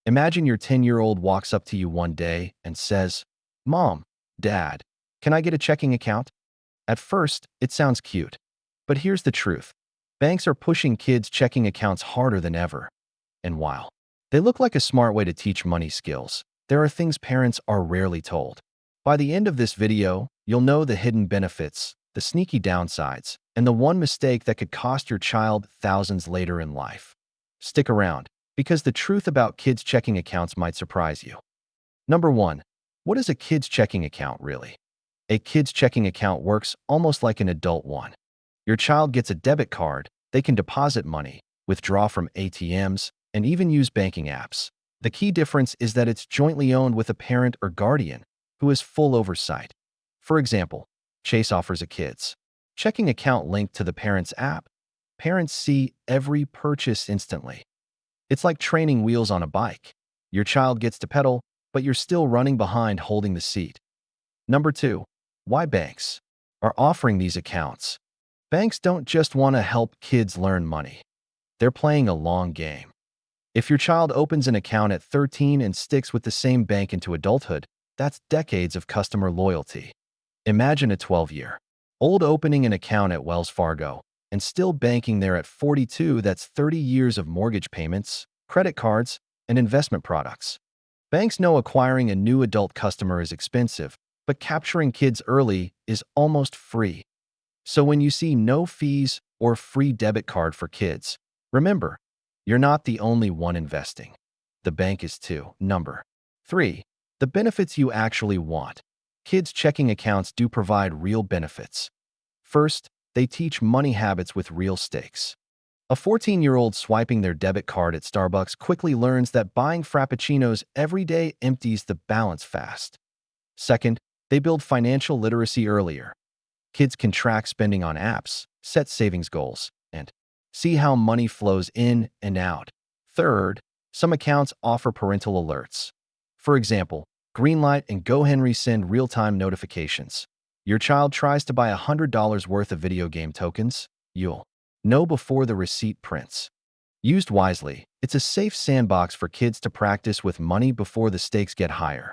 Imagine your 10-year-old walks up to you one day and says, "Mom, Dad, can I get a checking account?" At first, it sounds cute. But here's the truth. Banks are pushing kids' checking accounts harder than ever. And while they look like a smart way to teach money skills, there are things parents are rarely told. By the end of this video, you'll know the hidden benefits, the sneaky downsides, and the one mistake that could cost your child thousands later in life. Stick around, because the truth about kids' checking accounts might surprise you. Number 1. What is a kid's checking account really? A kid's checking account works almost like an adult one. Your child gets a debit card, they can deposit money, withdraw from ATMs, and even use banking apps. The key difference is that it's jointly owned with a parent or guardian who has full oversight. For example, Chase offers a kid's checking account linked to the parent's app. Parents see every purchase instantly. It's like training wheels on a bike. Your child gets to pedal, but you're still running behind holding the seat. Number 2. Why banks are offering these accounts? Banks don't just want to help kids learn money. They're playing a long game. If your child opens an account at 13 and sticks with the same bank into adulthood, that's decades of customer loyalty. Imagine a 12-year-old opening an account at Wells Fargo and still banking there at 42. That's 30 years of mortgage payments, credit cards, and investment products. Banks know acquiring a new adult customer is expensive, but capturing kids early is almost free. So when you see no fees or free debit card for kids, remember, you're not the only one investing. The bank is too. Number 3. The benefits you actually want. Kids' checking accounts do provide real benefits. First, they teach money habits with real stakes. A 14-year-old swiping their debit card at Starbucks quickly learns that buying frappuccinos every day empties the balance fast. Second, they build financial literacy earlier. Kids can track spending on apps, set savings goals, and see how money flows in and out. Third, some accounts offer parental alerts. For example, Greenlight and GoHenry send real-time notifications. Your child tries to buy $100 worth of video game tokens, you'll know before the receipt prints. Used wisely, it's a safe sandbox for kids to practice with money before the stakes get higher.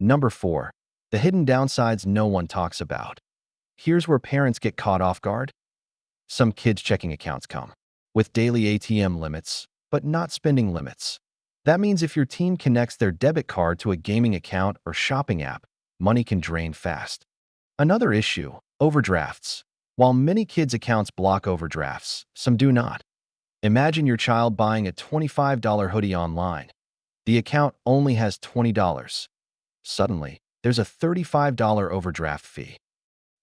Number 4. The hidden downsides no one talks about. Here's where parents get caught off guard. Some kids' checking accounts come with daily ATM limits, but not spending limits. That means if your teen connects their debit card to a gaming account or shopping app, money can drain fast. Another issue, overdrafts. While many kids' accounts block overdrafts, some do not. Imagine your child buying a $25 hoodie online. The account only has $20. Suddenly, there's a $35 overdraft fee.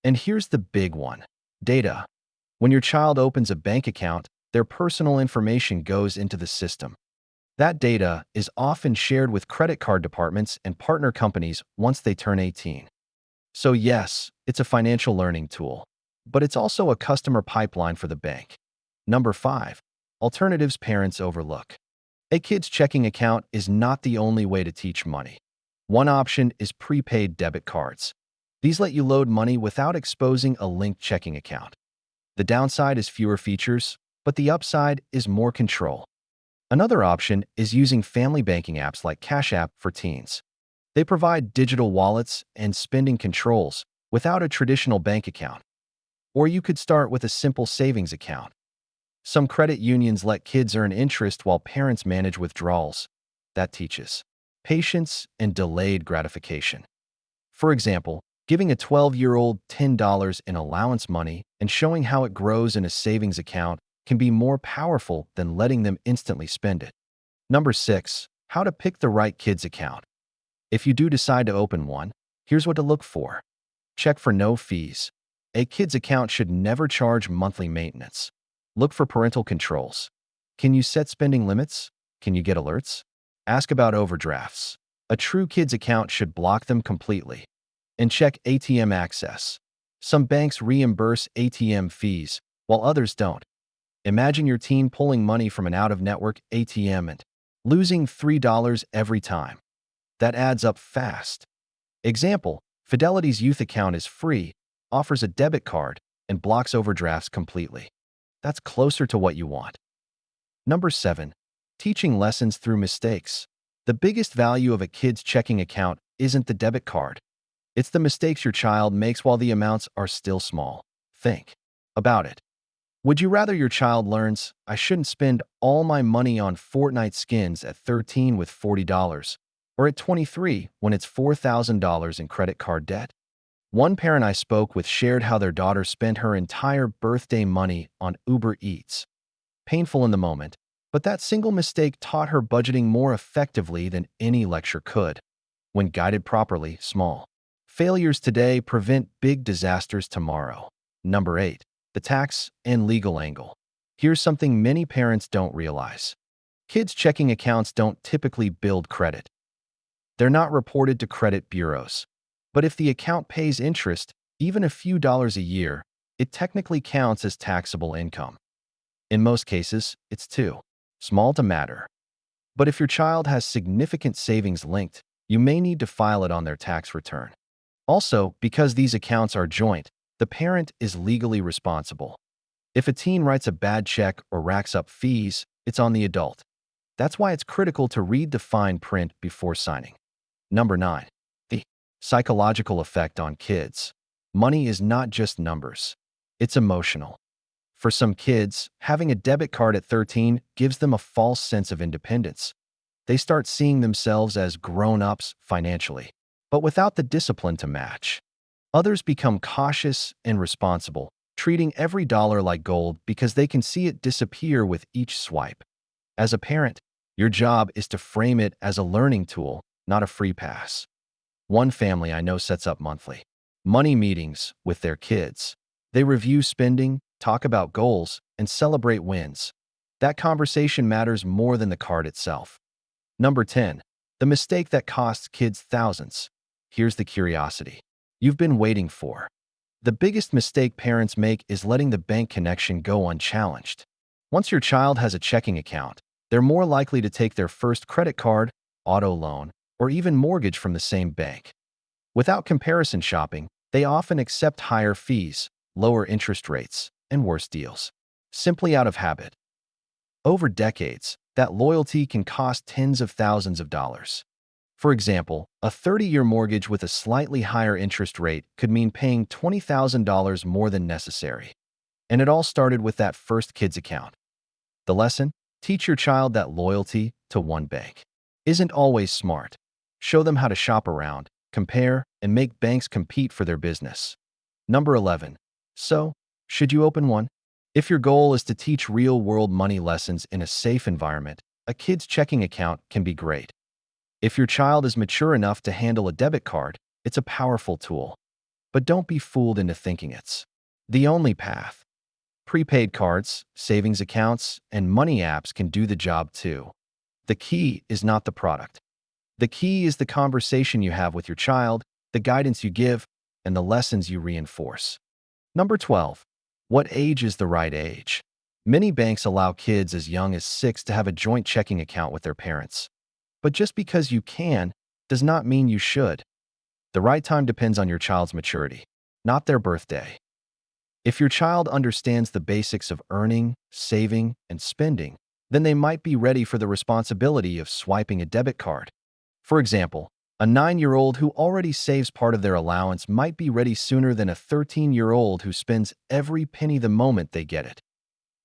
And here's the big one, data. When your child opens a bank account, their personal information goes into the system. That data is often shared with credit card departments and partner companies once they turn 18. So yes, it's a financial learning tool, but it's also a customer pipeline for the bank. Number 5. Alternatives parents overlook. A kid's checking account is not the only way to teach money. One option is prepaid debit cards. These let you load money without exposing a linked checking account. The downside is fewer features, but the upside is more control. Another option is using family banking apps like Cash App for teens. They provide digital wallets and spending controls without a traditional bank account. Or you could start with a simple savings account. Some credit unions let kids earn interest while parents manage withdrawals. That teaches patience and delayed gratification. For example, giving a 12-year-old $10 in allowance money and showing how it grows in a savings account can be more powerful than letting them instantly spend it. Number 6. How to pick the right kid's account. If you do decide to open one, here's what to look for. Check for no fees. A kid's account should never charge monthly maintenance. Look for parental controls. Can you set spending limits? Can you get alerts? Ask about overdrafts. A true kid's account should block them completely. And check ATM access. Some banks reimburse ATM fees, while others don't. Imagine your teen pulling money from an out-of-network ATM and losing $3 every time. That adds up fast. Example, Fidelity's youth account is free, offers a debit card, and blocks overdrafts completely. That's closer to what you want. Number 7. Teaching lessons through mistakes. The biggest value of a kid's checking account isn't the debit card. It's the mistakes your child makes while the amounts are still small. Think about it. Would you rather your child learns, I shouldn't spend all my money on Fortnite skins at 13 with $40, or at 23 when it's $4,000 in credit card debt? One parent I spoke with shared how their daughter spent her entire birthday money on Uber Eats. Painful in the moment, but that single mistake taught her budgeting more effectively than any lecture could. When guided properly, small failures today prevent big disasters tomorrow. Number 8. The tax and legal angle. Here's something many parents don't realize. Kids' checking accounts don't typically build credit. They're not reported to credit bureaus. But if the account pays interest, even a few dollars a year, it technically counts as taxable income. In most cases, it's too small to matter. But if your child has significant savings linked, you may need to file it on their tax return. Also, because these accounts are joint, the parent is legally responsible. If a teen writes a bad check or racks up fees, it's on the adult. That's why it's critical to read the fine print before signing. Number 9. The psychological effect on kids. Money is not just numbers. It's emotional. For some kids, having a debit card at 13 gives them a false sense of independence. They start seeing themselves as grown-ups financially, but without the discipline to match. Others become cautious and responsible, treating every dollar like gold because they can see it disappear with each swipe. As a parent, your job is to frame it as a learning tool, not a free pass. One family I know sets up monthly money meetings with their kids. They review spending, talk about goals, and celebrate wins. That conversation matters more than the card itself. Number 10. The mistake that costs kids thousands. Here's the curiosity you've been waiting for. The biggest mistake parents make is letting the bank connection go unchallenged. Once your child has a checking account, they're more likely to take their first credit card, auto loan, or even mortgage from the same bank. Without comparison shopping, they often accept higher fees, lower interest rates, and worse deals, simply out of habit. Over decades, that loyalty can cost tens of thousands of dollars. For example, a 30-year mortgage with a slightly higher interest rate could mean paying $20,000 more than necessary. And it all started with that first kid's account. The lesson? Teach your child that loyalty to one bank isn't always smart. Show them how to shop around, compare, and make banks compete for their business. Number 11. So, should you open one? If your goal is to teach real-world money lessons in a safe environment, a kid's checking account can be great. If your child is mature enough to handle a debit card, it's a powerful tool. But don't be fooled into thinking it's the only path. Prepaid cards, savings accounts, and money apps can do the job too. The key is not the product. The key is the conversation you have with your child, the guidance you give, and the lessons you reinforce. Number 12. What age is the right age? Many banks allow kids as young as 6 to have a joint checking account with their parents. But just because you can does not mean you should. The right time depends on your child's maturity, not their birthday. If your child understands the basics of earning, saving, and spending, then they might be ready for the responsibility of swiping a debit card. For example, a 9-year-old who already saves part of their allowance might be ready sooner than a 13-year-old who spends every penny the moment they get it.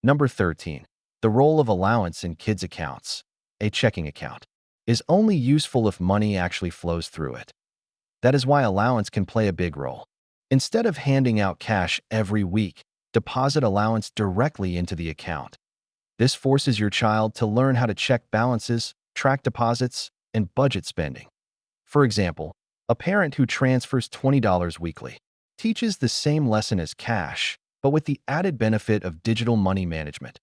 Number 13. The role of allowance in kids' accounts. A checking account is only useful if money actually flows through it. That is why allowance can play a big role. Instead of handing out cash every week, deposit allowance directly into the account. This forces your child to learn how to check balances, track deposits, and budget spending. For example, a parent who transfers $20 weekly teaches the same lesson as cash, but with the added benefit of digital money management.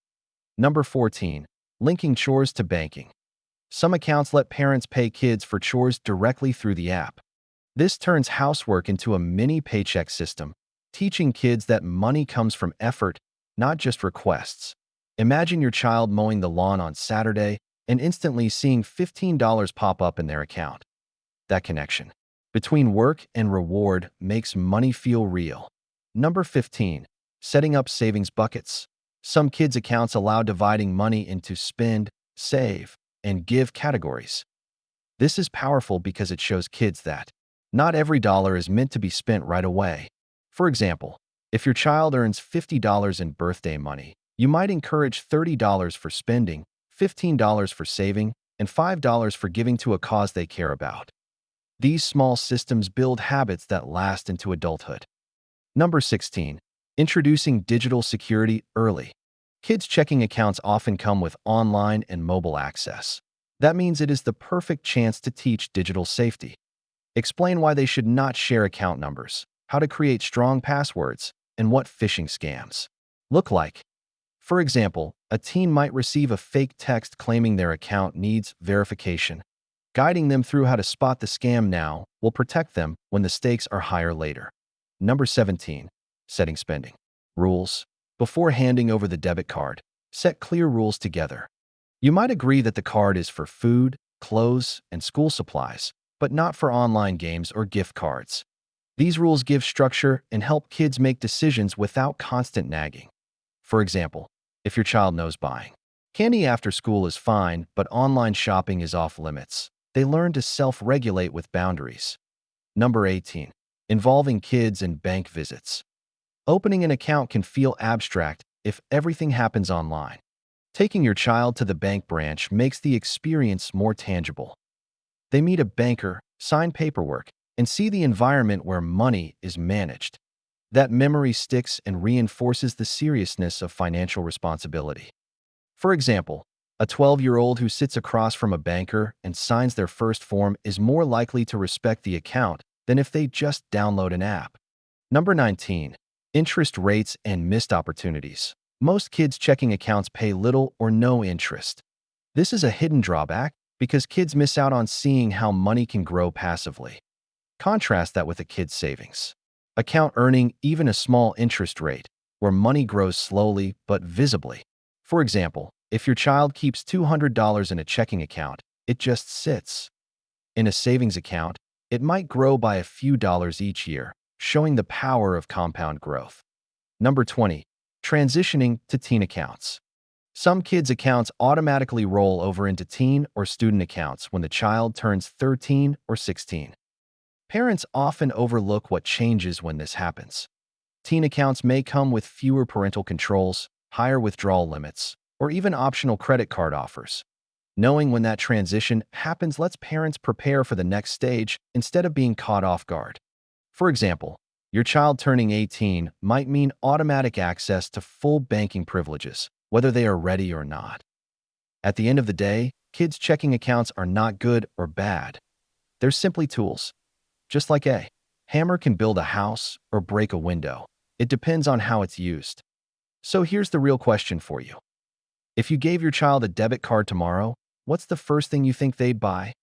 Number 14. Linking chores to banking. Some accounts let parents pay kids for chores directly through the app. This turns housework into a mini paycheck system, teaching kids that money comes from effort, not just requests. Imagine your child mowing the lawn on Saturday and instantly seeing $15 pop up in their account. That connection between work and reward makes money feel real. Number 15. Setting up savings buckets. Some kids' accounts allow dividing money into spend, save, and give categories. This is powerful because it shows kids that not every dollar is meant to be spent right away. For example, if your child earns $50 in birthday money, you might encourage $30 for spending, $15 for saving, and $5 for giving to a cause they care about. These small systems build habits that last into adulthood. Number 16. Introducing digital security early. Kids' checking accounts often come with online and mobile access. That means it is the perfect chance to teach digital safety. Explain why they should not share account numbers, how to create strong passwords, and what phishing scams look like. For example, a teen might receive a fake text claiming their account needs verification. Guiding them through how to spot the scam now will protect them when the stakes are higher later. Number 17. Setting spending rules. Before handing over the debit card, set clear rules together. You might agree that the card is for food, clothes, and school supplies, but not for online games or gift cards. These rules give structure and help kids make decisions without constant nagging. For example, if your child knows buying candy after school is fine, but online shopping is off limits, they learn to self-regulate with boundaries. Number 18. Involving kids in bank visits. Opening an account can feel abstract if everything happens online. Taking your child to the bank branch makes the experience more tangible. They meet a banker, sign paperwork, and see the environment where money is managed. That memory sticks and reinforces the seriousness of financial responsibility. For example, a 12-year-old who sits across from a banker and signs their first form is more likely to respect the account than if they just download an app. Number 19. Interest rates and missed opportunities. Most kids' checking accounts pay little or no interest. This is a hidden drawback because kids miss out on seeing how money can grow passively. Contrast that with a kid's savings account earning even a small interest rate, where money grows slowly but visibly. For example, if your child keeps $200 in a checking account, it just sits. In a savings account, it might grow by a few dollars each year, showing the power of compound growth. Number 20. Transitioning to teen accounts. Some kids' accounts automatically roll over into teen or student accounts when the child turns 13 or 16. Parents often overlook what changes when this happens. Teen accounts may come with fewer parental controls, higher withdrawal limits, or even optional credit card offers. Knowing when that transition happens lets parents prepare for the next stage instead of being caught off guard. For example, your child turning 18 might mean automatic access to full banking privileges, whether they are ready or not. At the end of the day, kids' checking accounts are not good or bad. They're simply tools. Just like a hammer can build a house or break a window, it depends on how it's used. So here's the real question for you. If you gave your child a debit card tomorrow, what's the first thing you think they'd buy?